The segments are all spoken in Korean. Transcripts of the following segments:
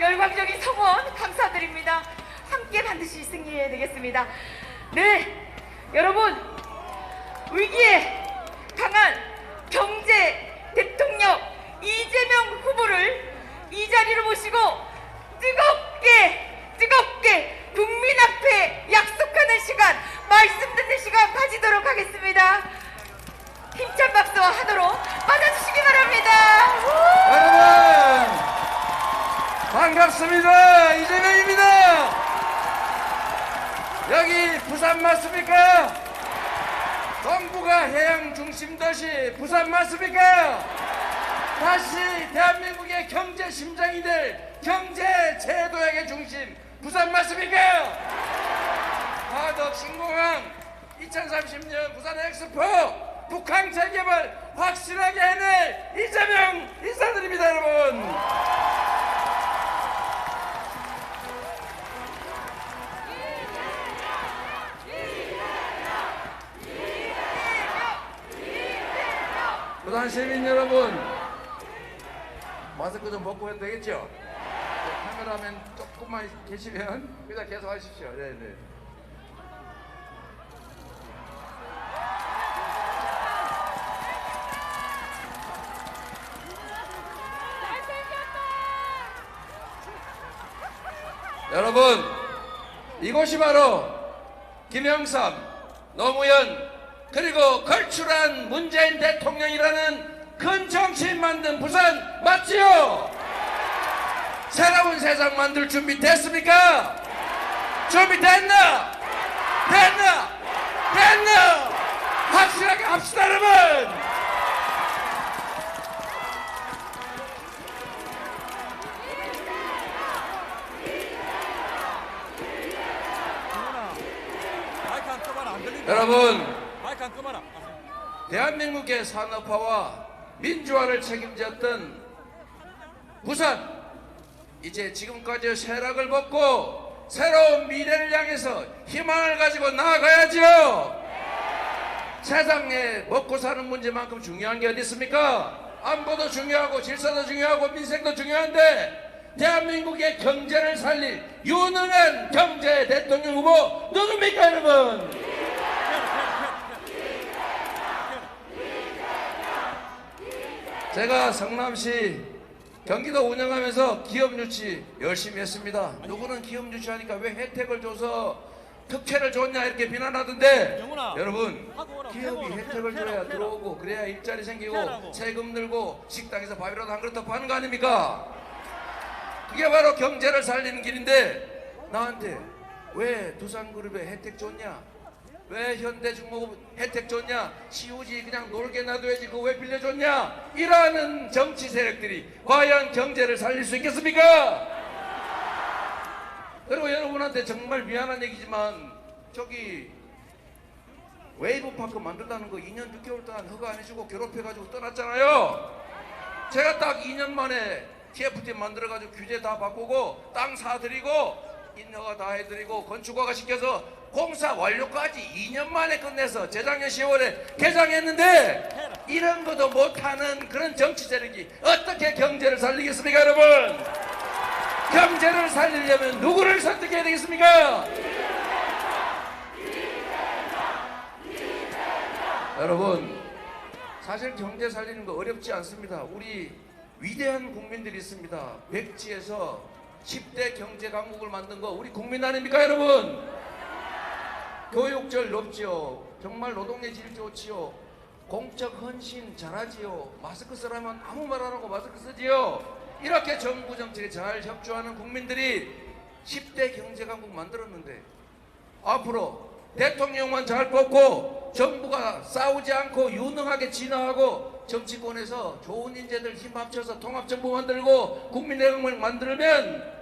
열광적인 성원 감사드립니다. 함께 반드시 승리해야 되겠습니다. 네, 여러분, 위기에 강한 경제 대통령 이재명 후보를 이 자리로 모시고 뜨겁게 국민 앞에 약속하는 시간, 말씀 듣는 시간 가지도록 하겠습니다. 힘찬 박수와 하도록 맞아주시기 바랍니다. 여러분 반갑습니다. 이재명입니다. 여기 부산 맞습니까? 동부가 해양 중심 도시 부산 맞습니까? 다시 대한민국의 경제 심장이 될 경제 제도의 중심 부산 맞습니까? 하덕 신공항 2030년 부산 엑스포 북한 재개발 확실하게 해낼 이재명 인사드립니다. 여러분 부산 시민 여러분 마스크 좀 벗고 해도 되겠죠? 카메라맨 조금만 계시면 그냥 계속 하십시오. 네네. 여러분 이곳이 바로 김영삼, 노무현 그리고 걸출한 문재인 대통령이라는 큰 정치인 만든 부산 맞지요? 새로운 세상 만들 준비 됐습니까? 준비됐나? 됐나? 확실하게 합시다 여러분. 여러분 대한민국의 산업화와 민주화를 책임졌던 부산 이제 지금까지 쇠락을 벗고 새로운 미래를 향해서 희망을 가지고 나아가야죠. 세상에 먹고 사는 문제만큼 중요한 게 어디 있습니까? 안보도 중요하고 질서도 중요하고 민생도 중요한데 대한민국의 경제를 살릴 유능한 경제 대통령 후보 누굽니까 여러분? 제가 성남시 경기도 운영하면서 기업 유치 열심히 했습니다. 누구는 기업 유치하니까 왜 혜택을 줘서 특혜를 줬냐 이렇게 비난하던데 여러분 기업이 혜택을 줘야 들어오고 그래야 일자리 생기고 세금 늘고 식당에서 밥이라도 한 그릇 더 파는 거 아닙니까? 그게 바로 경제를 살리는 길인데 나한테 왜 두산그룹에 혜택 줬냐? 왜 현대중공업 혜택 줬냐? 시우지 그냥 놀게 놔둬야지 그거 왜 빌려줬냐? 이러는 정치 세력들이 과연 경제를 살릴 수 있겠습니까? 그리고 여러분한테 정말 미안한 얘기지만 저기 웨이브파크 만든다는 거 2년 6개월 동안 허가 안 해주고 괴롭혀가지고 떠났잖아요. 제가 딱 2년 만에 TFT 만들어가지고 규제 다 바꾸고 땅 사드리고 인허가 다 해드리고 건축허가 시켜서 공사 완료까지 2년 만에 끝내서 재작년 10월에 개장했는데 이런 것도 못하는 그런 정치 세력이 어떻게 경제를 살리겠습니까 여러분? 경제를 살리려면 누구를 설득해야 되겠습니까? 여러분 사실 경제 살리는 거 어렵지 않습니다. 우리 위대한 국민들이 있습니다. 백지에서 10대 경제 강국을 만든 거 우리 국민 아닙니까 여러분? 교육절 높지요. 정말 노동의 질 좋지요. 공적 헌신 잘하지요. 마스크 쓰라면 아무 말 안 하고 마스크 쓰지요. 이렇게 정부 정책에 잘 협조하는 국민들이 10대 경제 강국 만들었는데 앞으로 대통령만 잘 뽑고 정부가 싸우지 않고 유능하게 진화하고 정치권에서 좋은 인재들 힘 합쳐서 통합정부 만들고 국민의힘을 만들면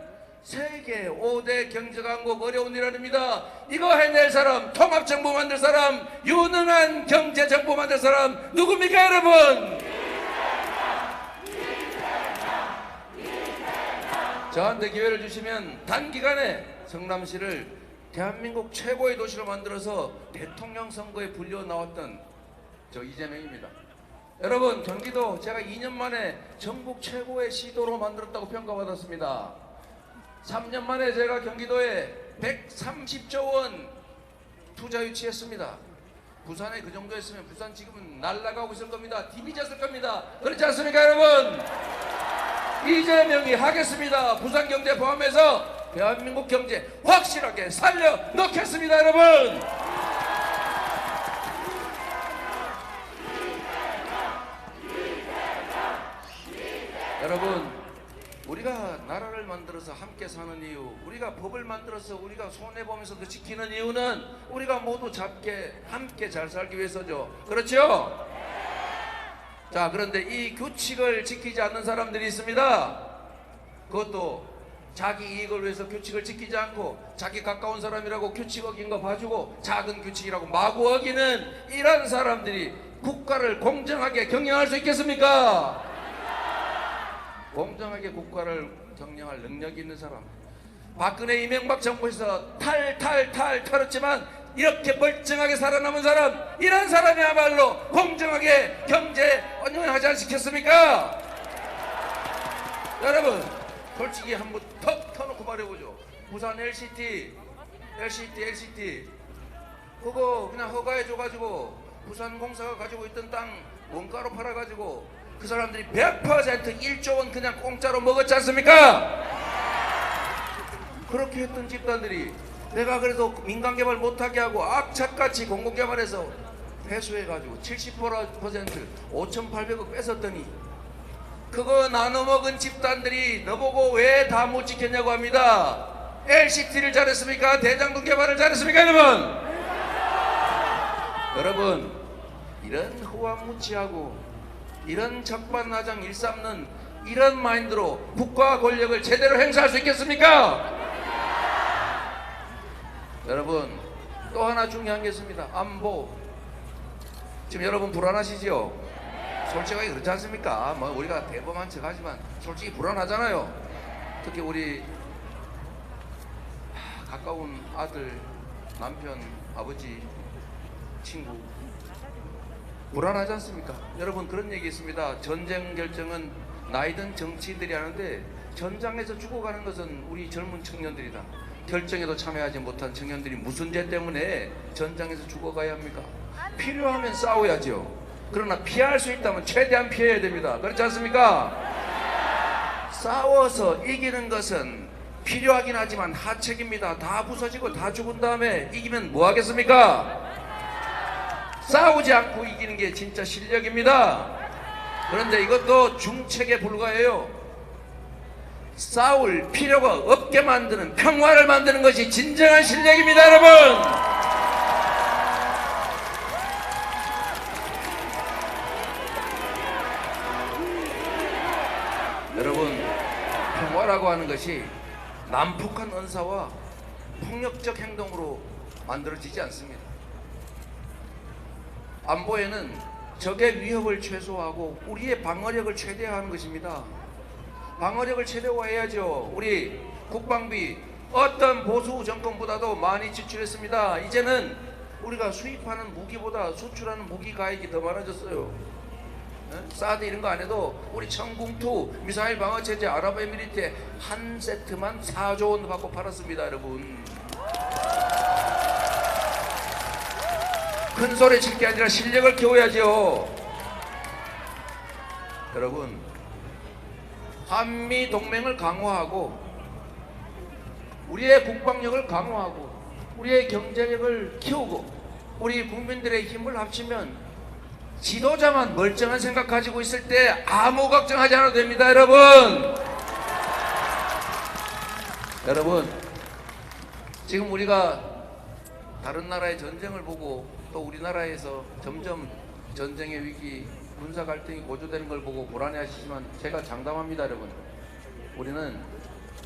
세계 5대 경제강국 어려운 일 아닙니다. 이거 해낼 사람, 통합정부 만들 사람, 유능한 경제정부 만들 사람 누굽니까 여러분? 저한테 기회를 주시면 단기간에 성남시를 대한민국 최고의 도시로 만들어서 대통령 선거에 불려 나왔던 저 이재명입니다. 여러분 경기도 제가 2년 만에 전국 최고의 시도로 만들었다고 평가받았습니다. 3년 만에 제가 경기도에 130조 원 투자 유치했습니다. 부산에 그 정도였으면 부산 지금은 날아가고 있을 겁니다. 디비졌을 겁니다. 그렇지 않습니까, 여러분? 이재명이 하겠습니다. 부산 경제 포함해서 대한민국 경제 확실하게 살려 넣겠습니다, 여러분. 여러분, 우리가 나라를 만들어서 함께 사는 이유, 우리가 법을 만들어서 우리가 손해보면서도 지키는 이유는 우리가 모두 함께 잘 살기 위해서죠. 그렇죠? 자, 그런데 이 규칙을 지키지 않는 사람들이 있습니다. 그것도 자기 이익을 위해서 규칙을 지키지 않고 자기 가까운 사람이라고 규칙 어긴 거 봐주고 작은 규칙이라고 마구 어기는 이런 사람들이 국가를 공정하게 경영할 수 있겠습니까? 공정하게 국가를 경영할 능력이 있는 사람, 박근혜 이명박 정부에서 탈 털었지만 이렇게 멀쩡하게 살아남은 사람, 이런 사람이야말로 공정하게 경제 운영하지 않겠습니까? 여러분, 솔직히 한번 턱 터놓고 말해보죠. 부산 LCT 그거 그냥 허가해줘가지고 부산공사가 가지고 있던 땅 원가로 팔아가지고 그 사람들이 100% 1조 원 그냥 공짜로 먹었지 않습니까? 그렇게 했던 집단들이 내가 그래도 민간개발 못하게 하고 악착같이 공공개발해서 회수해가지고 70% 5,800억 뺏었더니 그거 나눠먹은 집단들이 너보고 왜 다 못 지켰냐고 합니다. LCT를 잘했습니까? 대장동 개발을 잘했습니까, 여러분? 여러분, 이런 후한무치하고 이런 적반하장 일삼는 이런 마인드로 국가 권력을 제대로 행사할 수 있겠습니까? 여러분, 또 하나 중요한 게 있습니다. 안보. 지금 여러분 불안하시죠? 솔직하게 그렇지 않습니까? 뭐 우리가 대범한 척 하지만 솔직히 불안하잖아요. 특히 우리 가까운 아들, 남편, 아버지, 친구 불안하지 않습니까? 여러분, 그런 얘기 있습니다. 전쟁 결정은 나이든 정치인들이 하는데 전장에서 죽어가는 것은 우리 젊은 청년들이다. 결정에도 참여하지 못한 청년들이 무슨 죄 때문에 전장에서 죽어가야 합니까? 필요하면 싸워야죠. 그러나 피할 수 있다면 최대한 피해야 됩니다. 그렇지 않습니까? 싸워서 이기는 것은 필요하긴 하지만 하책입니다. 다 부서지고 다 죽은 다음에 이기면 뭐 하겠습니까? 싸우지 않고 이기는 게 진짜 실력입니다. 그런데 이것도 중책에 불과해요. 싸울 필요가 없게 만드는, 평화를 만드는 것이 진정한 실력입니다, 여러분. 여러분, 평화라고 하는 것이 난폭한 언사와 폭력적 행동으로 만들어지지 않습니다. 안보에는 적의 위협을 최소화하고 우리의 방어력을 최대화하는 것입니다. 방어력을 최대화해야죠. 우리 국방비 어떤 보수 정권보다도 많이 지출했습니다. 이제는 우리가 수입하는 무기보다 수출하는 무기 가액이 더 많아졌어요. 사드 이런 거 안 해도 우리 청궁투 미사일 방어 체제 아랍에미리트에 한 세트만 4조 원 받고 팔았습니다, 여러분. 큰 소리 칠 게 아니라 실력을 키워야죠. 여러분, 한미 동맹을 강화하고 우리의 국방력을 강화하고 우리의 경제력을 키우고 우리 국민들의 힘을 합치면 지도자만 멀쩡한 생각 가지고 있을 때 아무 걱정하지 않아도 됩니다, 여러분. 여러분, 지금 우리가 다른 나라의 전쟁을 보고 또 우리나라에서 점점 전쟁의 위기, 군사 갈등이 고조되는 걸 보고 불안해하시지만 제가 장담합니다, 여러분. 우리는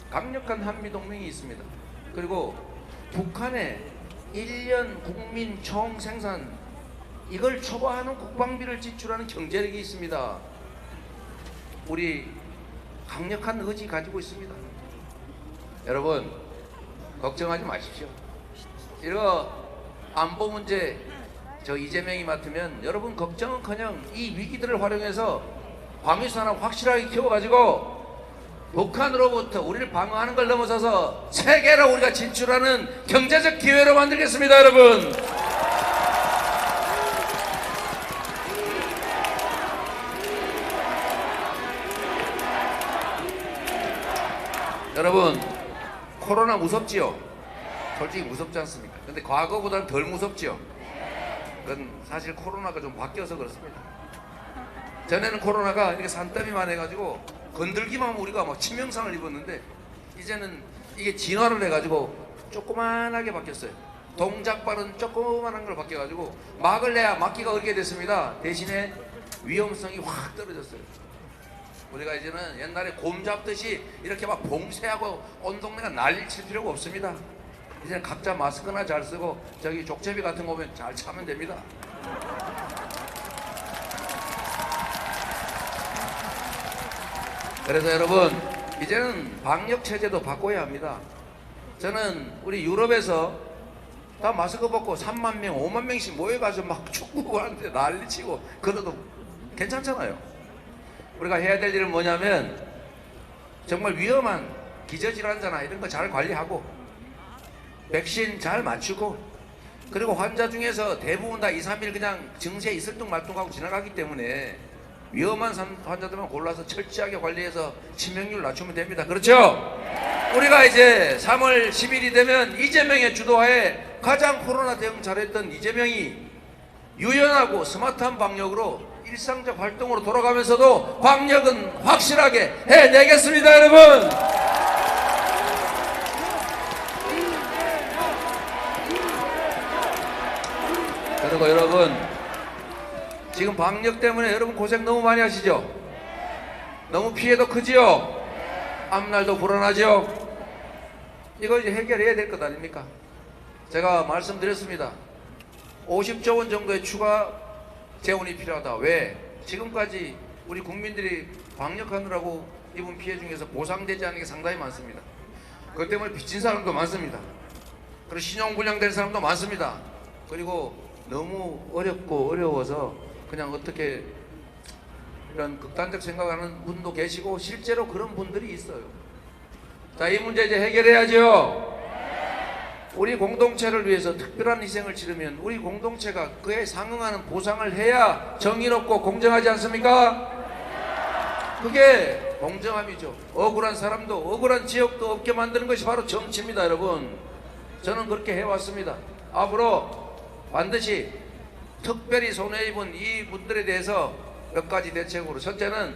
강력한 한미 동맹이 있습니다. 그리고 북한의 1년 국민 총 생산 이걸 초과하는 국방비를 지출하는 경제력이 있습니다. 우리 강력한 의지 가지고 있습니다. 여러분, 걱정하지 마십시오. 이거 안보 문제 저 이재명이 맡으면 여러분 걱정은커녕 이 위기들을 활용해서 방위산업 확실하게 키워가지고 북한으로부터 우리를 방어하는 걸 넘어서서 세계로 우리가 진출하는 경제적 기회로 만들겠습니다, 여러분. 여러분, 코로나 무섭지요? 솔직히 무섭지 않습니까? 근데 과거보다는 덜 무섭지요? 그건 사실 코로나가 좀 바뀌어서 그렇습니다. 전에는 코로나가 이렇게 산더미만 해가지고 건들기만 하면 우리가 막 치명상을 입었는데, 이제는 이게 진화를 해가지고 조그만하게 바뀌었어요. 동작발은 조그만한 걸 바뀌어가지고 막을래야 막기가 어렵게 됐습니다. 대신에 위험성이 확 떨어졌어요. 우리가 이제는 옛날에 곰 잡듯이 이렇게 막 봉쇄하고 온 동네가 난리 칠 필요가 없습니다. 이제는 각자 마스크나 잘 쓰고 저기 족제비 같은 거 보면 잘 차면 됩니다. 그래서 여러분, 이제는 방역 체제도 바꿔야 합니다. 저는 우리 유럽에서 다 마스크 벗고 3만 명, 5만 명씩 모여가지고 막 축구하는데 난리치고 그래도 괜찮잖아요. 우리가 해야 될 일은 뭐냐면 정말 위험한 기저질환자나 이런 거 잘 관리하고 백신 잘 맞추고, 그리고 환자 중에서 대부분 다 2, 3일 그냥 증세 있을 둥 말 둥하고 지나가기 때문에 위험한 환자들만 골라서 철저하게 관리해서 치명률 낮추면 됩니다. 그렇죠? 우리가 이제 3월 10일이 되면 이재명의 주도하에 가장 코로나 대응 잘했던 이재명이 유연하고 스마트한 방역으로 일상적 활동으로 돌아가면서도 방역은 확실하게 해내겠습니다, 여러분. 그리고 여러분, 지금 방역 때문에 여러분 고생 너무 많이 하시죠? 너무 피해도 크지요? 앞날도 불안하죠? 이거 이제 해결해야 될 것 아닙니까? 제가 말씀드렸습니다. 50조 원 정도의 추가 재원이 필요하다. 왜? 지금까지 우리 국민들이 방역하느라고 입은 피해 중에서 보상되지 않은 게 상당히 많습니다. 그것 때문에 빚진 사람도 많습니다. 그리고 신용불량된 사람도 많습니다. 그리고 너무 어렵고 어려워서 그냥 어떻게 이런 극단적 생각하는 분도 계시고 실제로 그런 분들이 있어요. 자, 이 문제 이제 해결해야죠. 우리 공동체를 위해서 특별한 희생을 치르면 우리 공동체가 그에 상응하는 보상을 해야 정의롭고 공정하지 않습니까? 그게 공정함이죠. 억울한 사람도 억울한 지역도 없게 만드는 것이 바로 정치입니다, 여러분. 저는 그렇게 해왔습니다. 앞으로 반드시 특별히 손해입은 이 분들에 대해서 몇 가지 대책으로, 첫째는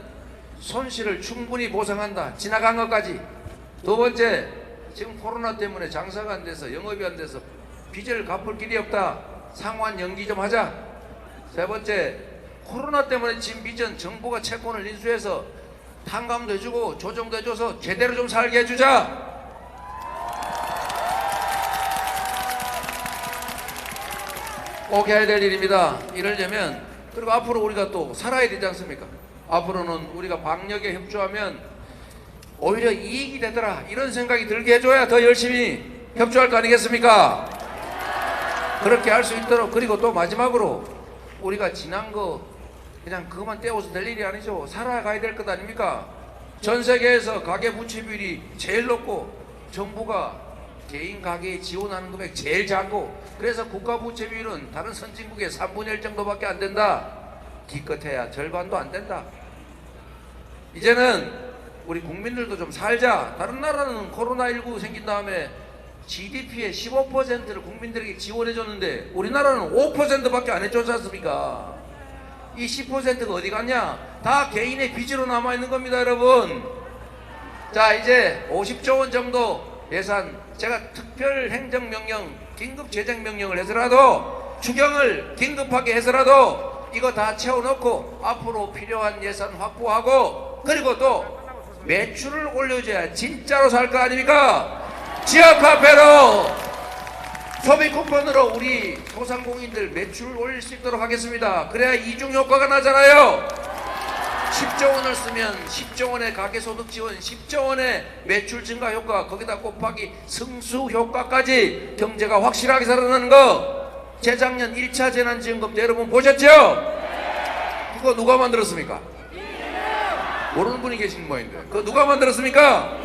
손실을 충분히 보상한다. 지나간 것까지. 두 번째, 지금 코로나 때문에 장사가 안 돼서 영업이 안 돼서 빚을 갚을 길이 없다. 상환 연기 좀 하자. 세 번째, 코로나 때문에 진 빚은 정부가 채권을 인수해서 탕감도 해주고 조정도 해줘서 제대로 좀 살게 해주자. 꼭 해야 될 일입니다. 이러려면, 그리고 앞으로 우리가 또 살아야 되지 않습니까? 앞으로는 우리가 방역에 협조하면 오히려 이익이 되더라, 이런 생각이 들게 해줘야 더 열심히 협조할 거 아니겠습니까? 그렇게 할 수 있도록. 그리고 또 마지막으로, 우리가 지난 거 그냥 그것만 떼어서 될 일이 아니죠. 살아가야 될 것 아닙니까? 전 세계에서 가계 부채 비율이 제일 높고 정부가 개인 가게에 지원하는 금액 제일 작고, 그래서 국가 부채 비율은 다른 선진국의 3분의 1 정도밖에 안 된다. 기껏해야 절반도 안 된다. 이제는 우리 국민들도 좀 살자. 다른 나라는 코로나19 생긴 다음에 GDP의 15%를 국민들에게 지원해 줬는데 우리나라는 5%밖에 안 해줬지 않습니까? 이 10%가 어디 갔냐? 다 개인의 빚으로 남아있는 겁니다, 여러분. 자, 이제 50조 원 정도 예산, 제가 특별 행정명령, 긴급 재정명령을 해서라도, 추경을 긴급하게 해서라도 이거 다 채워넣고 앞으로 필요한 예산 확보하고, 그리고 또 매출을 올려줘야 진짜로 살 거 아닙니까? 지역 화폐로, 소비 쿠폰으로 우리 소상공인들 매출을 올릴 수 있도록 하겠습니다. 그래야 이중 효과가 나잖아요. 10조 원을 쓰면 10조 원의 가계소득 지원, 10조 원의 매출 증가 효과, 거기다 곱하기 승수 효과까지 경제가 확실하게 살아나는 거. 재작년 1차 재난지원금 때 여러분 보셨죠? 그거 누가 만들었습니까? 모르는 분이 계신 모양인데 그거 누가 만들었습니까?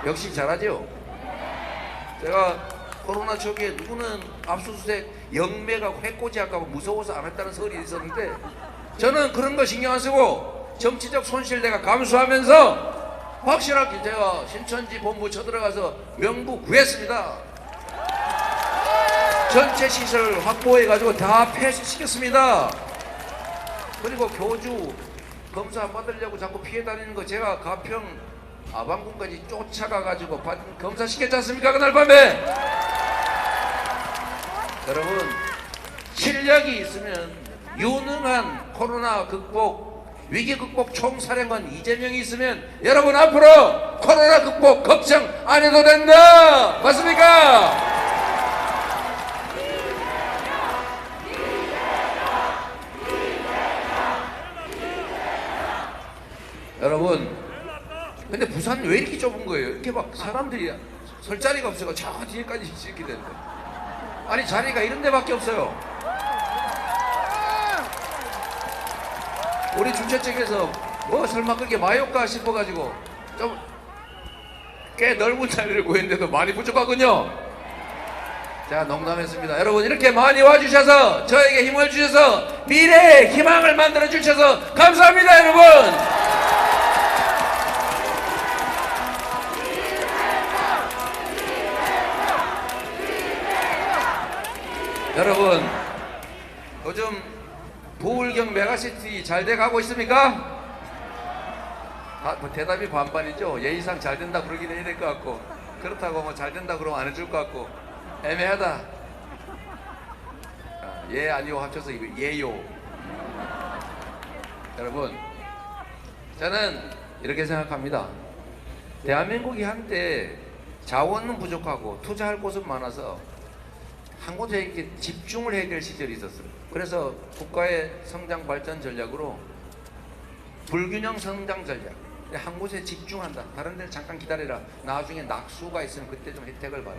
역시 잘하죠. 제가 코로나 초기에 누구는 압수수색 영매가 해코지할까봐 무서워서 안 했다는 설이 있었는데 저는 그런 거 신경 안 쓰고 정치적 손실 내가 감수하면서 확실하게 제가 신천지 본부 쳐들어가서 명부 구했습니다. 전체 시설 확보해가지고 다 폐쇄시켰습니다. 그리고 교주 검사 안 받으려고 자꾸 피해 다니는 거 제가 가평 아방군까지 쫓아가가지고 검사시켰지 않습니까? 그날 밤에. 여러분 실력이 있으면 유능한 코로나 극복 위기 극복 총사령관 이재명이 있으면 여러분 앞으로 코로나 극복 걱정 안 해도 된다. 맞습니까? 여러분 근데 부산 왜 이렇게 좁은 거예요? 이렇게 막 사람들이 설 자리가 없어서 저 뒤에까지 이렇게 되는데 아니 자리가 이런 데밖에 없어요. 우리 주최 측에서 뭐 설마 그렇게 마요까 싶어가지고 좀 꽤 넓은 자리를 구했는데도 많이 부족하군요. 자 농담했습니다. 여러분 이렇게 많이 와주셔서 저에게 힘을 주셔서 미래의 희망을 만들어 주셔서 감사합니다. 여러분 요즘 부울경 메가시티 잘 돼가고 있습니까? 뭐 대답이 반반이죠. 예의상 잘 된다 그러긴 해야 될 것 같고 그렇다고 뭐 잘 된다 그러면 안 해줄 것 같고 애매하다. 예 아니요 합쳐서 이거 예요. 여러분 저는 이렇게 생각합니다. 대한민국이 한때 자원은 부족하고 투자할 곳은 많아서 한 곳에 이렇게 집중을 해야 될 시절이 있었어요. 그래서 국가의 성장 발전 전략으로 불균형 성장 전략, 한 곳에 집중한다. 다른 데는 잠깐 기다려라. 나중에 낙수가 있으면 그때 좀 혜택을 봐라.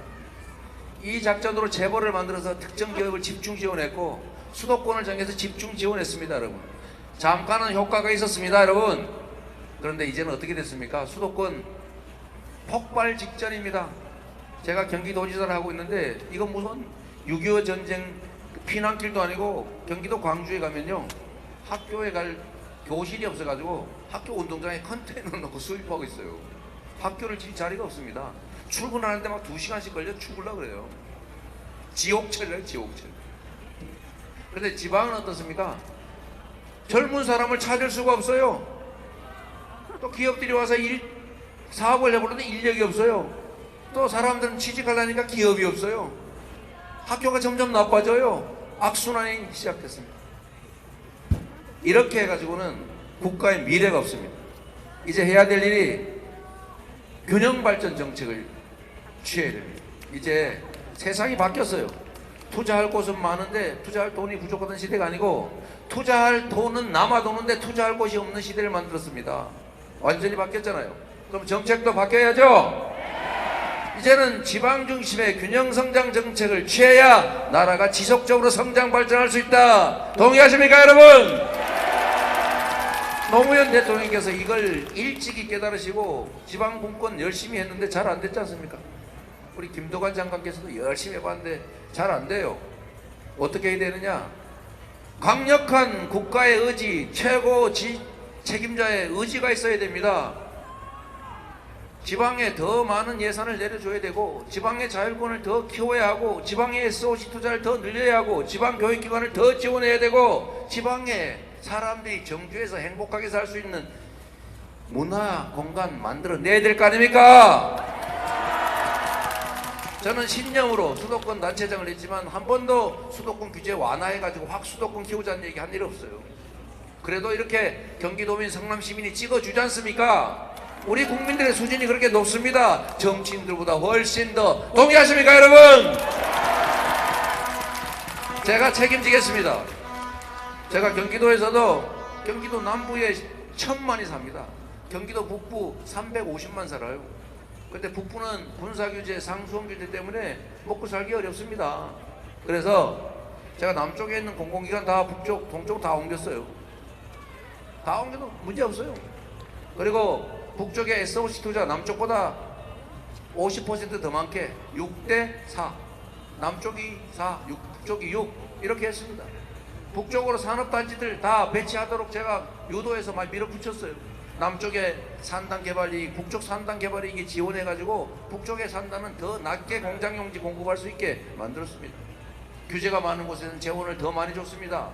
이 작전으로 재벌을 만들어서 특정 기업을 집중 지원했고 수도권을 정해서 집중 지원했습니다. 여러분 잠깐은 효과가 있었습니다. 여러분 그런데 이제는 어떻게 됐습니까? 수도권 폭발 직전입니다. 제가 경기도지사를 하고 있는데 이건 무슨 6.25 전쟁 피난길도 아니고 경기도 광주에 가면요 학교에 갈 교실이 없어가지고 학교 운동장에 컨테이너 넣고 수입하고 있어요. 학교를 질 자리가 없습니다. 출근하는데 막 2시간씩 걸려 죽으려고 그래요. 지옥철이래요 지옥철. 그런데 지방은 어떻습니까? 젊은 사람을 찾을 수가 없어요. 또 기업들이 와서 사업을 해보는데 인력이 없어요. 또 사람들은 취직하려니까 기업이 없어요. 학교가 점점 나빠져요. 악순환이 시작됐습니다. 이렇게 해가지고는 국가의 미래가 없습니다. 이제 해야 될 일이 균형발전 정책을 취해야 됩니다. 이제 세상이 바뀌었어요. 투자할 곳은 많은데 투자할 돈이 부족하던 시대가 아니고 투자할 돈은 남아도는데 투자할 곳이 없는 시대를 만들었습니다. 완전히 바뀌었잖아요. 그럼 정책도 바뀌어야죠. 이제는 지방 중심의 균형 성장 정책을 취해야 나라가 지속적으로 성장 발전할 수 있다. 동의하십니까 여러분? 노무현 대통령께서 이걸 일찍이 깨달으시고 지방 분권 열심히 했는데 잘 안 됐지 않습니까? 우리 김도관 장관께서도 열심히 해봤는데 잘 안 돼요. 어떻게 해야 되느냐? 강력한 국가의 의지, 최고 책임자의 의지가 있어야 됩니다. 지방에 더 많은 예산을 내려줘야 되고 지방의 자율권을 더 키워야 하고 지방의 SOC 투자를 더 늘려야 하고 지방 교육기관을 더 지원해야 되고 지방에 사람들이 정주에서 행복하게 살 수 있는 문화 공간 만들어내야 될 거 아닙니까? 저는 신념으로 수도권 단체장을 했지만 한 번도 수도권 규제 완화해가지고 확 수도권 키우자는 얘기 한 일 없어요. 그래도 이렇게 경기도민 성남시민이 찍어주지 않습니까? 우리 국민들의 수준이 그렇게 높습니다. 정치인들보다 훨씬 더. 동의하십니까 여러분? 제가 책임지겠습니다. 제가 경기도에서도 경기도 남부에 1000만이 삽니다. 경기도 북부 350만 살아요. 근데 북부는 군사규제, 상수원 규제 때문에 먹고 살기 어렵습니다. 그래서 제가 남쪽에 있는 공공기관 다 북쪽, 동쪽 다 옮겼어요. 다 옮겨도 문제 없어요. 그리고 북쪽에 SOC 투자 남쪽보다 50%더 많게 6대4, 남쪽이 4, 북쪽이 6 이렇게 했습니다. 북쪽으로 산업단지들 다 배치하도록 제가 유도해서 많이 밀어붙였어요. 남쪽에 산단 개발이익, 북쪽 산단 개발이익이 지원해가지고 북쪽의 산단은 더 낮게 공장용지 공급할 수 있게 만들었습니다. 규제가 많은 곳에는 재원을 더 많이 줬습니다.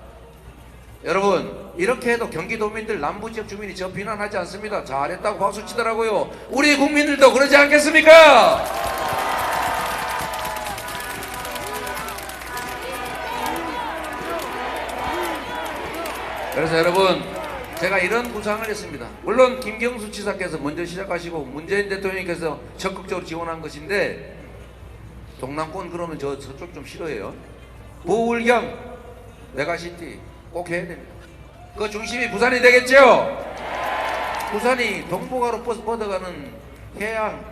여러분, 이렇게 해도 경기도민들 남부지역 주민이 저 비난하지 않습니다. 잘했다고 박수 치더라고요. 우리 국민들도 그러지 않겠습니까? 그래서 여러분, 제가 이런 구상을 했습니다. 물론 김경수 지사께서 먼저 시작하시고 문재인 대통령께서 적극적으로 지원한 것인데, 동남권 그러면 저쪽 좀 싫어해요. 부울경 메가시티 꼭 해야 됩니다. 그 중심이 부산이 되겠죠? 부산이 동북아로 뻗어가는 해양,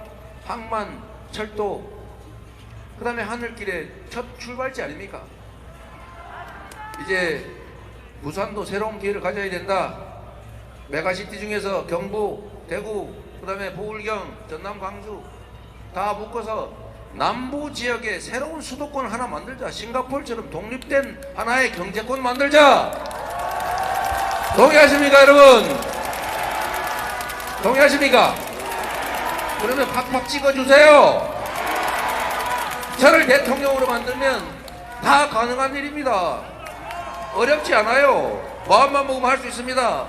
항만, 철도, 그 다음에 하늘길의 첫 출발지 아닙니까? 이제 부산도 새로운 기회를 가져야 된다. 메가시티 중에서 경부, 대구, 그 다음에 부울경, 전남, 광주 다 묶어서 남부 지역에 새로운 수도권 하나 만들자. 싱가포르처럼 독립된 하나의 경제권 만들자. 동의하십니까, 여러분? 동의하십니까? 그러면 팍팍 찍어주세요. 저를 대통령으로 만들면 다 가능한 일입니다. 어렵지 않아요. 마음만 먹으면 할 수 있습니다.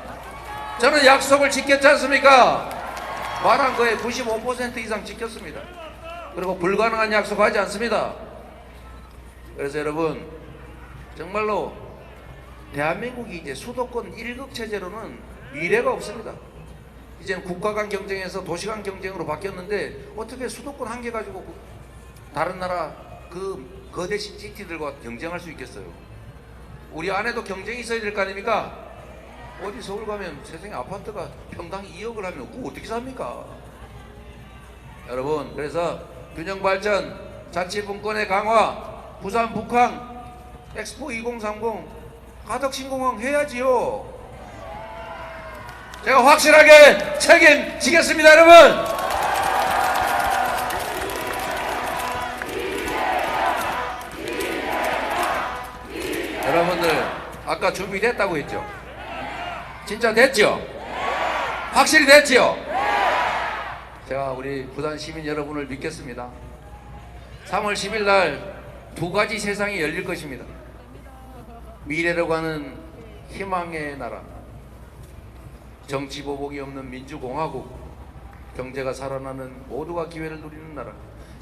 저는 약속을 지켰지 않습니까? 말한 거에 95% 이상 지켰습니다. 그리고 불가능한 약속하지 않습니다. 그래서 여러분, 정말로 대한민국이 이제 수도권 1급 체제로는 미래가 없습니다. 이제는 국가 간 경쟁에서 도시 간 경쟁으로 바뀌었는데, 어떻게 수도권 한 개 가지고 다른 나라 그 거대 시티들과 경쟁할 수 있겠어요? 우리 안에도 경쟁이 있어야 될 거 아닙니까? 어디 서울 가면 세상에 아파트가 평당 2억을 하면 그거 어떻게 삽니까? 여러분, 그래서 균형발전, 자치분권의 강화, 부산 북항, 엑스포 2030 가덕 신공항 해야지요. 제가 확실하게 책임지겠습니다, 여러분. 여러분들 아까 준비됐다고 했죠? 진짜 됐죠? 확실히 됐죠? 제가 우리 부산 시민 여러분을 믿겠습니다. 3월 10일 날 두 가지 세상이 열릴 것입니다. 미래로 가는 희망의 나라, 정치 보복이 없는 민주공화국, 경제가 살아나는 모두가 기회를 누리는 나라,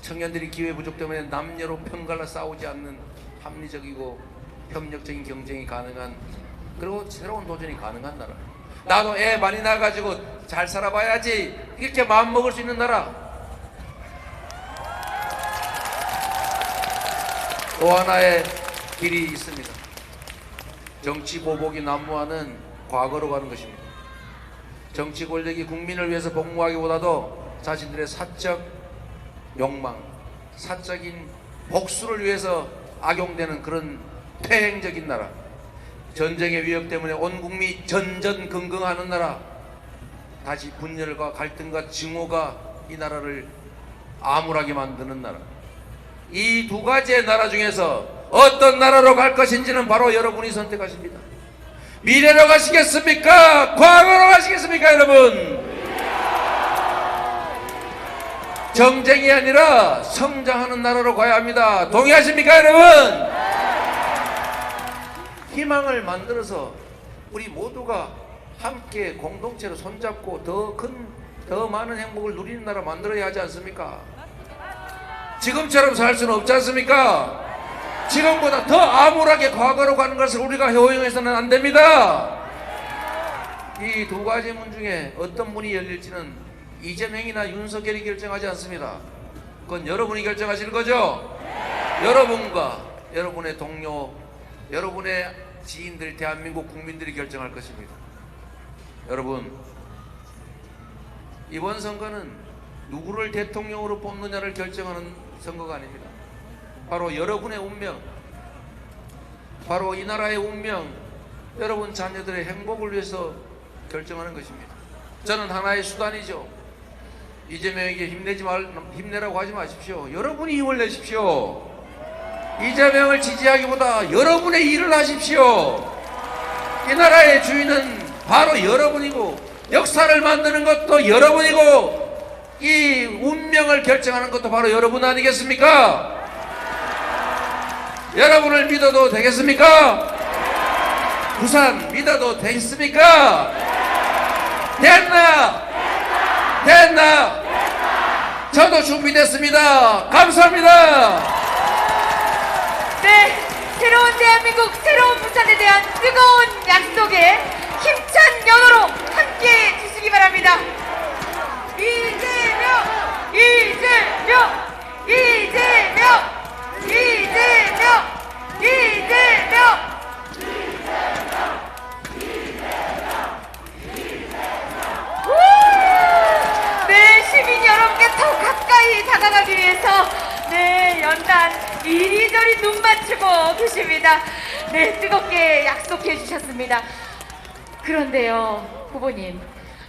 청년들이 기회 부족 때문에 남녀로 편갈라 싸우지 않는 합리적이고 협력적인 경쟁이 가능한, 그리고 새로운 도전이 가능한 나라, 나도 애 많이 낳아가지고 잘 살아봐야지 이렇게 마음먹을 수 있는 나라. 또 하나의 길이 있습니다. 정치 보복이 난무하는 과거로 가는 것입니다. 정치 권력이 국민을 위해서 복무하기보다도 자신들의 사적 욕망, 사적인 복수를 위해서 악용되는 그런 폐행적인 나라, 전쟁의 위협 때문에 온 국민이 전전긍긍하는 나라, 다시 분열과 갈등과 증오가 이 나라를 암울하게 만드는 나라, 이 두 가지의 나라 중에서 어떤 나라로 갈 것인지는 바로 여러분이 선택하십니다. 미래로 가시겠습니까? 과거로 가시겠습니까, 여러분? 정쟁이 아니라 성장하는 나라로 가야 합니다. 동의하십니까, 여러분? 희망을 만들어서 우리 모두가 함께 공동체로 손잡고 더 많은 행복을 누리는 나라 만들어야 하지 않습니까? 지금처럼 살 수는 없지 않습니까? 지금보다 더 암울하게 과거로 가는 것을 우리가 허용해서는 안 됩니다. 이 두 가지 문 중에 어떤 문이 열릴지는 이재명이나 윤석열이 결정하지 않습니다. 그건 여러분이 결정하시는 거죠? 여러분과 여러분의 동료, 여러분의 지인들, 대한민국 국민들이 결정할 것입니다. 여러분, 이번 선거는 누구를 대통령으로 뽑느냐를 결정하는 선거가 아닙니다. 바로 여러분의 운명, 바로 이 나라의 운명, 여러분 자녀들의 행복을 위해서 결정하는 것입니다. 저는 하나의 수단이죠. 이재명에게 힘내라고 하지 마십시오. 여러분이 힘을 내십시오. 이재명을 지지하기보다 여러분의 일을 하십시오. 이 나라의 주인은 바로 여러분이고, 역사를 만드는 것도 여러분이고, 이 운명을 결정하는 것도 바로 여러분 아니겠습니까? 여러분을 믿어도 되겠습니까? 부산 믿어도 되겠습니까? 됐나? 저도 준비됐습니다. 감사합니다. 네, 새로운 대한민국, 새로운 부산에 대한 뜨거운 약속에 힘찬 연호로 함께 주시기 바랍니다. 이재명! 네, 시민 여러분께 더 가까이 다가가기 위해서 네, 연단 이리저리 눈 맞추고 계십니다. 네, 뜨겁게 약속해 주셨습니다. 그런데요, 후보님,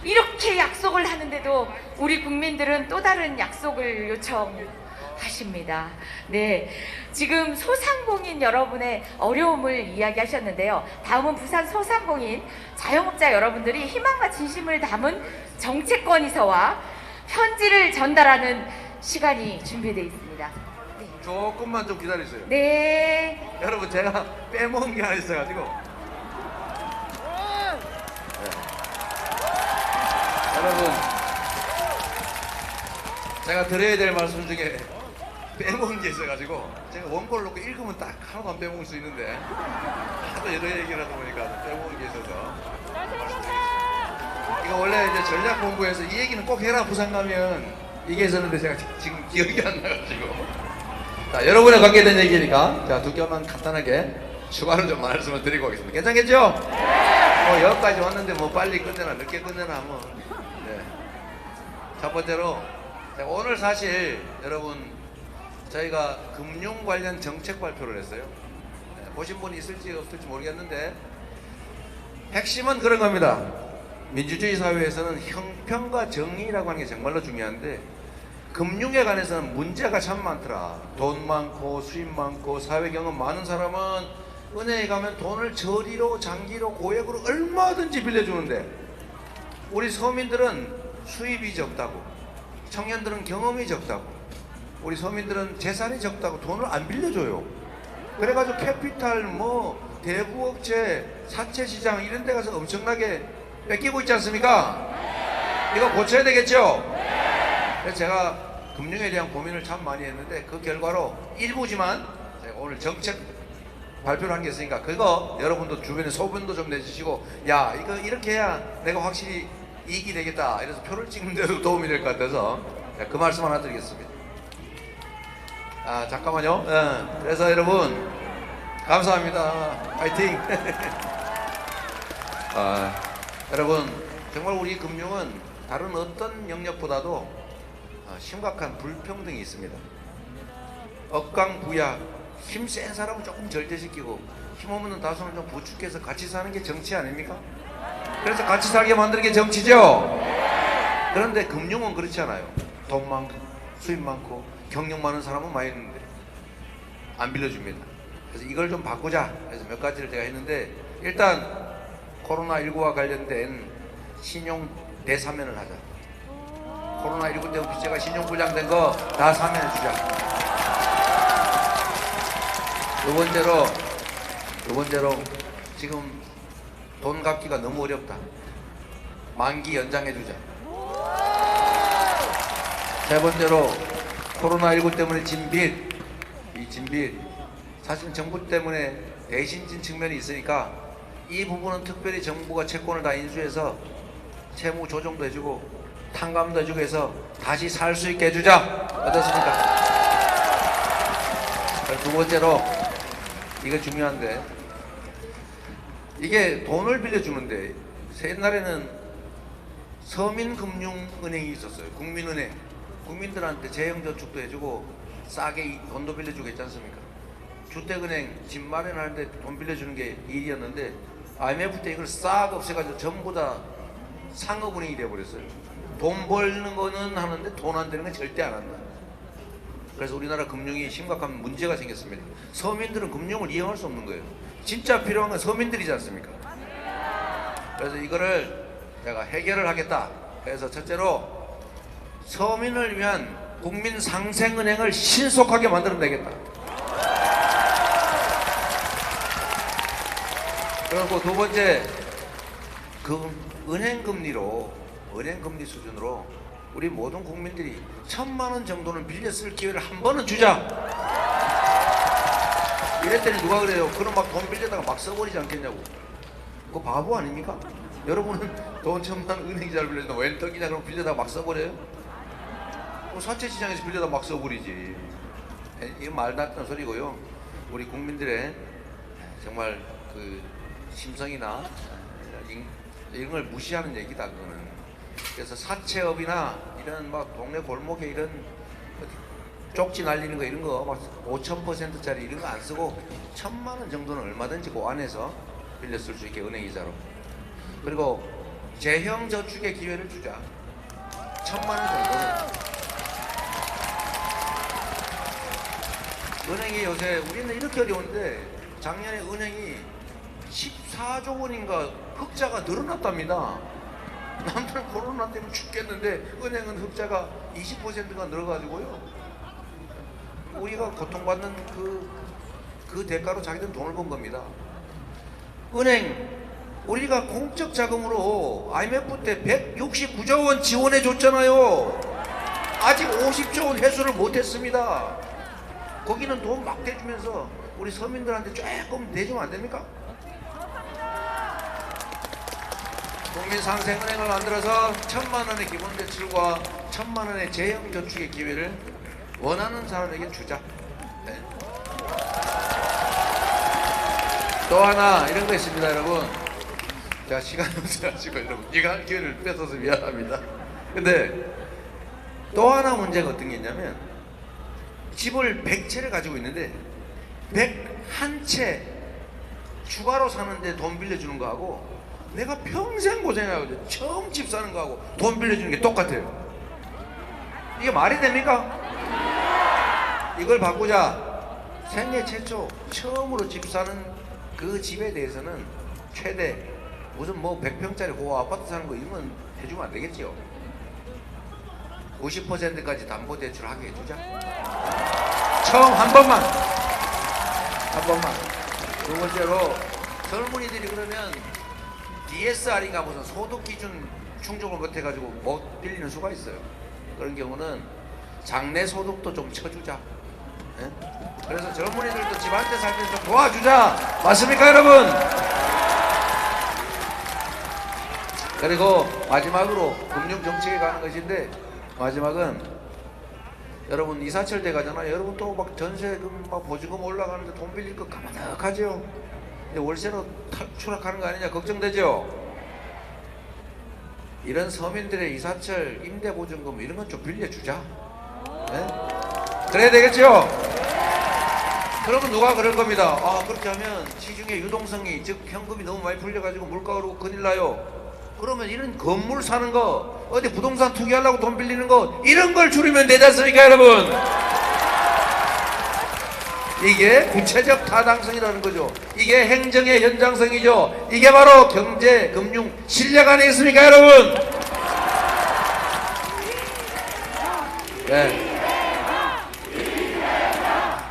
이렇게 약속을 하는데도 우리 국민들은 또 다른 약속을 요청하십니다. 네, 지금 소상공인 여러분의 어려움을 이야기하셨는데요. 다음은 부산 소상공인 자영업자 여러분들이 희망과 진심을 담은 정책권에서와 편지를 전달하는 시간이 준비되어 있습니다. 네. 조금만 좀 기다리세요. 네. 여러분, 제가 빼먹은 게 하나 있어가지고. 여러분, 제가 드려야 될 말씀 중에 빼먹은 게 있어가지고, 제가 원고를 놓고 읽으면 딱 하나도 안 빼먹을 수 있는데, 하도 여러 얘기를 하다 보니까 빼먹은 게 있어서. 이거 원래 이제 전략본부에서 이 얘기는 꼭 해라 부산 가면 이게 있었는데 제가 지금 기억이 안 나가지고. 자, 여러분에 관계된 얘기니까 자, 두 개만 간단하게 추가로 좀 말씀을 드리고 오겠습니다. 괜찮겠죠? 뭐 여기까지 왔는데 뭐 빨리 끝내나 늦게 끝내나 뭐. 네. 첫 번째로 제가 오늘 사실 여러분 저희가 금융 관련 정책 발표를 했어요. 네, 보신 분이 있을지 없을지 모르겠는데 핵심은 그런 겁니다. 민주주의 사회에서는 형평과 정의라고 하는 게 정말로 중요한데 금융에 관해서는 문제가 참 많더라. 돈 많고 수입 많고 사회 경험 많은 사람은 은행에 가면 돈을 저리로 장기로 고액으로 얼마든지 빌려주는데 우리 서민들은 수입이 적다고, 청년들은 경험이 적다고, 우리 서민들은 재산이 적다고 돈을 안 빌려줘요. 그래가지고 캐피탈 뭐 대부업체 사채시장 이런 데 가서 엄청나게 뺏기고 있지 않습니까? 이거 고쳐야 되겠죠? 그래서 제가 금융에 대한 고민을 참 많이 했는데 그 결과로 일부지만 제가 오늘 정책 발표를 한 게 있으니까 그거 여러분도 주변에 소문도 좀 내주시고, 야 이거 이렇게 해야 내가 확실히 이익이 되겠다 이래서 표를 찍는 데도 도움이 될 것 같아서 그 말씀 하나 드리겠습니다. 아 잠깐만요. 그래서 여러분 감사합니다. 파이팅. 여러분 정말 우리 금융은 다른 어떤 영역보다도 심각한 불평등이 있습니다. 억강부약, 힘센 사람은 조금 절제시키고 힘없는 다수는 좀 부축해서 같이 사는 게 정치 아닙니까? 그래서 같이 살게 만드는 게 정치죠. 그런데 금융은 그렇지 않아요. 돈 많고 수입 많고 경력 많은 사람은 많이 있는데 안 빌려줍니다. 그래서 이걸 좀 바꾸자 그래서 몇 가지를 제가 했는데, 일단 코로나19와 관련된 신용 대사면을 하자. 코로나19 때문에 빚제가 신용불량된 거 다 사면해 주자. 두 번째로 지금 돈 갚기가 너무 어렵다. 만기 연장해 주자. 세 번째로 코로나19 때문에 진 빚, 이 진 빚 사실 정부 때문에 대신 진 측면이 있으니까 이 부분은 특별히 정부가 채권을 다 인수해서 채무 조정도 해주고 탕감도 해주고 해서 다시 살 수 있게 해주자. 어떻습니까? 두 번째로 이거 중요한데, 이게 돈을 빌려주는데 옛날에는 서민금융은행이 있었어요. 국민은행. 국민들한테 재형저축도 해주고 싸게 돈도 빌려주고 했지 않습니까? 주택은행 집 마련하는데 돈 빌려주는 게 일이었는데 IMF 때 이걸 싹 없애가지고 전부 다 상업은행이 되어버렸어요. 돈 벌는 거는 하는데 돈 안 되는 건 절대 안 한다. 그래서 우리나라 금융이 심각한 문제가 생겼습니다. 서민들은 금융을 이용할 수 없는 거예요. 진짜 필요한 건 서민들이지 않습니까? 그래서 이거를 제가 해결을 하겠다. 그래서 첫째로 서민을 위한 국민상생은행을 신속하게 만들어내겠다. 그리고 두 번째, 은행 금리 수준으로 우리 모든 국민들이 1,000만 원 정도는 빌려 쓸 기회를 한 번은 주자. 이랬더니 누가 그래요? 그럼 막 돈 빌려다가 막 써버리지 않겠냐고. 그거 바보 아닙니까? 여러분은 돈 1,000만 원 은행이 잘 빌려준다. 웬 떡이냐? 그럼 빌려다가 막 써버려요? 사채시장에서 빌려다가 막 써버리지. 이거 말 같은 소리고요. 우리 국민들의 정말 그 심성이나 이런 걸 무시하는 얘기다, 그거는. 그래서 사채업이나 이런 막 동네 골목에 이런 쪽지 날리는 거 이런 거 막 5,000%짜리 이런 거 안 쓰고 1,000만 원 정도는 얼마든지 그 안에서 빌려 쓸 수 있게 은행 이자로. 그리고 재형 저축의 기회를 주자. 1,000만 원 정도는. 은행이 요새 우리는 이렇게 어려운데 작년에 은행이 14조 원인가 흑자가 늘어났답니다. 남들은 코로나 때문에 죽겠는데 은행은 흑자가 20%가 늘어가지고요. 우리가 고통받는 그 대가로 자기들은 돈을 번 겁니다. 은행, 우리가 공적 자금으로 IMF 때 169조 원 지원해 줬잖아요. 아직 50조 원 회수를 못했습니다. 거기는 돈 막 대주면서 우리 서민들한테 조금 내주면 안 됩니까? 국민상생은행을 만들어서 1,000만 원의 기본 대출과 1,000만 원의 재형 저축의 기회를 원하는 사람에게 주자. 네. 또 하나 이런 거 있습니다, 여러분. 제가 시간이 없어가지고 여러분 이거 할 기회를 뺏어서 미안합니다. 근데 또 하나 문제가 어떤 게 있냐면 집을 100채를 가지고 있는데 101채 추가로 사는데 돈 빌려주는 거하고 내가 평생 고생해가지고 처음 집 사는 거하고 돈 빌려주는 게 똑같아요. 이게 말이 됩니까? 이걸 바꾸자. 생애 최초 처음으로 집 사는 그 집에 대해서는 최대 무슨 뭐 100평짜리 고 아파트 사는 거 이런 건 해주면 안 되겠지요. 90%까지 담보대출 하게 해주자. 처음 한 번만. 두 번째로 젊은이들이 그러면 DSR인가 무슨 소득기준 충족을 못해가지고 못 빌리는 수가 있어요. 그런 경우는 장래 소득도 좀 쳐주자. 네? 그래서 젊은이들도 집 한 채 살 때 좀 도와주자. 맞습니까, 여러분? 그리고 마지막으로 금융정책에 가는 것인데, 마지막은 여러분 이사철 돼 가잖아요. 여러분 또 막 전세금 막 보증금 올라가는데 돈 빌릴 거 까마득하죠. 근데 월세로 추락하는 거 아니냐 걱정되죠. 이런 서민들의 이사철 임대보증금 이런 건 좀 빌려주자. 네? 그래야 되겠죠. 그러면 누가 그럴 겁니다. 아, 그렇게 하면 시중에 유동성이, 즉 현금이 너무 많이 풀려가지고 물가 오르고 큰일 나요. 그러면 이런 건물 사는 거, 어디 부동산 투기하려고 돈 빌리는 거, 이런 걸 줄이면 되지 않습니까, 여러분? 이게 구체적 타당성이라는 거죠. 이게 행정의 현장성이죠. 이게 바로 경제, 금융, 실력 아니겠습니까, 여러분? 네.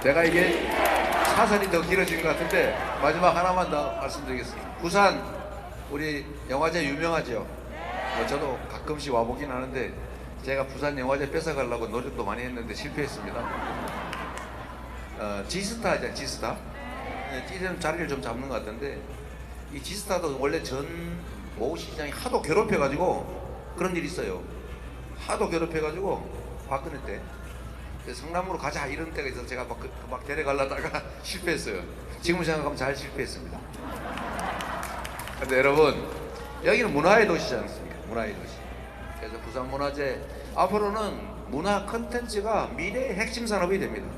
내가 이게 사설이 더 길어진 것 같은데 마지막 하나만 더 말씀드리겠습니다. 부산 우리 영화제 유명하죠. 저도 가끔씩 와보긴 하는데 제가 부산 영화제 뺏어가려고 노력도 많이 했는데 실패했습니다. 지스타 하잖아요. 지스타. 이런 자리를 좀 잡는 것 같은데 이 지스타도 원래 전 모시장이 하도 괴롭혀가지고 그런 일이 있어요. 하도 괴롭혀가지고 박근혜 때 성남으로 가자 이런 때가 있어서 제가 막 데려가려다가 실패했어요. 지금 생각하면 잘 실패했습니다. 근데 여러분 여기는 문화의 도시지 않습니까? 문화의 도시. 그래서 부산문화재 앞으로는 문화 컨텐츠가 미래의 핵심 산업이 됩니다.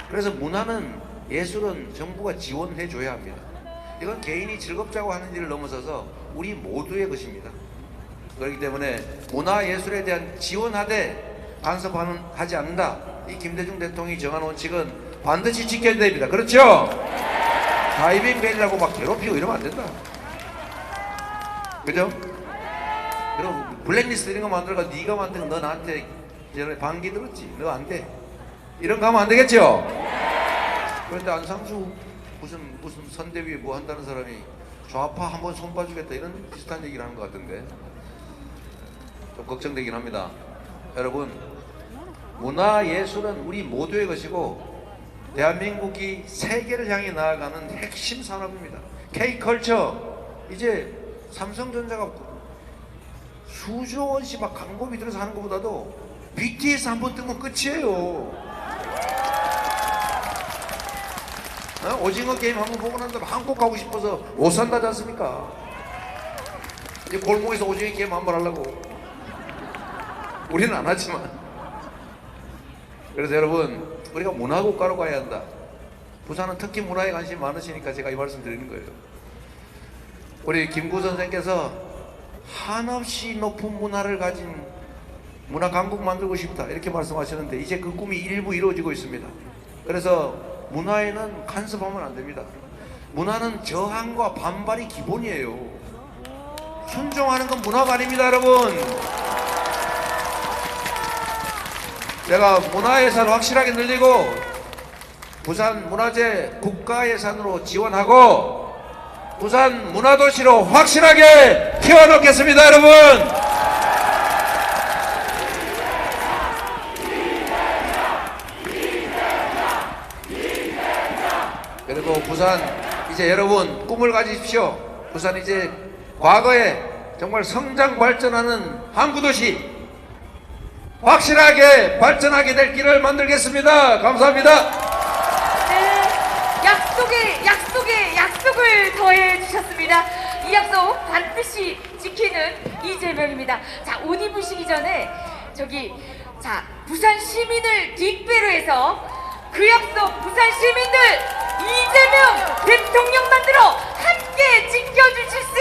그래서 문화는, 예술은 정부가 지원해 줘야 합니다. 이건 개인이 즐겁자고 하는 일을 넘어서서 우리 모두의 것입니다. 그렇기 때문에 문화예술에 대한 지원하되 간섭하지 않는다. 이 김대중 대통령이 정한 원칙은 반드시 지켜야 됩니다. 그렇죠? 다이빙 벨이라고 막 괴롭히고 이러면 안 된다. 그죠? 그럼 블랙리스트 이런 거 만들어가 네가 만든 거 너 나한테 전에 반기 들었지? 너 안 돼. 이런 거 하면 안 되겠죠? 그런데 안상수 무슨 선대위에 뭐 한다는 사람이 좌파 한번 손 봐주겠다 이런 비슷한 얘기를 하는 것 같은데 좀 걱정되긴 합니다. 여러분, 문화예술은 우리 모두의 것이고 대한민국이 세계를 향해 나아가는 핵심 산업입니다. K컬처, 이제 삼성전자가 수조 원씩 막 광고비 들어서 하는 것보다도 BTS 한번 뜨면 끝이에요. 오징어 게임 한번 보고 난 다음에 한국 가고 싶어서 못 산다지 않습니까? 이제 골목에서 오징어 게임 한번 하려고. 우리는 안 하지만. 그래서 여러분, 우리가 문화국가로 가야 한다. 부산은 특히 문화에 관심이 많으시니까 제가 이 말씀 드리는 거예요. 우리 김구 선생께서 한없이 높은 문화를 가진 문화 강국 만들고 싶다 이렇게 말씀하셨는데 이제 그 꿈이 일부 이루어지고 있습니다. 그래서 문화에는 간섭하면 안 됩니다. 문화는 저항과 반발이 기본이에요. 순종하는 건 문화가 아닙니다, 여러분. 제가 문화예산 확실하게 늘리고 부산 문화재 국가예산으로 지원하고 부산 문화도시로 확실하게 키워놓겠습니다, 여러분. 그리고 부산 이제 여러분 꿈을 가지십시오. 부산 이제 과거에 정말 성장 발전하는 항구도시 확실하게 발전하게 될 길을 만들겠습니다. 감사합니다. 네, 약속을 더해 주셨습니다. 이 약속 반드시 지키는 이재명입니다. 자, 옷 입으시기 전에 부산 시민을 뒷배로 해서 그 약속 부산 시민들 이재명 대통령 만들어 함께 지켜주실 수